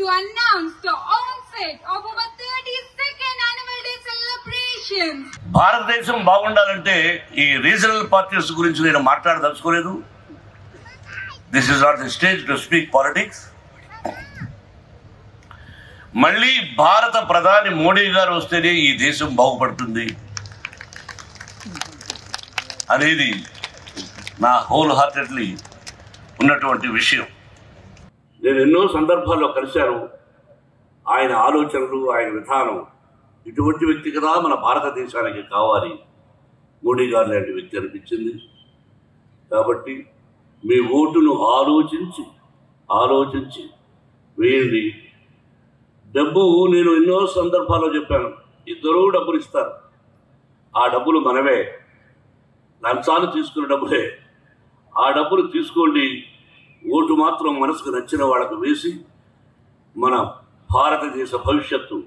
to announce the onset of our 32nd annual day celebration. భారతదేశం బాగుండాలంటే ఈ regional parties గురించి నేను మాట్లాడదలుచుకోలేదు. This is not the stage to speak politics. మళ్ళీ భారత ప్రధాని మోడీ గారు వస్తేనే ఈ దేశం బాగుపడుతుంది అనేది నా హోల్ హార్టెడ్లీ ఉన్నటువంటి విషయం. నేను ఎన్నో సందర్భాల్లో కలిశాను. ఆయన ఆలోచనలు, ఆయన విధానం, ఇటువంటి వ్యక్తి కదా మన భారతదేశానికి కావాలి, మోడీ గారు లాంటి వ్యక్తి అనిపించింది. కాబట్టి మీ ఓటును ఆలోచించి వేయండి. డబ్బు నేను ఎన్నో సందర్భాల్లో చెప్పాను, ఇద్దరూ డబ్బులు ఇస్తారు, ఆ డబ్బులు మనవే, లంచాలు తీసుకున్న డబ్బులే. ఆ డబ్బులు తీసుకోండి, ఓటు మాత్రం మనసుకు నచ్చిన వాళ్ళకు వేసి మన భారతదేశ భవిష్యత్తు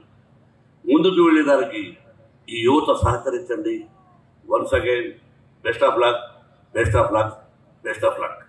ముందుకు వెళ్ళేదానికి ఈ యువత సహకరించండి. Once again best of luck, best of luck, best of luck.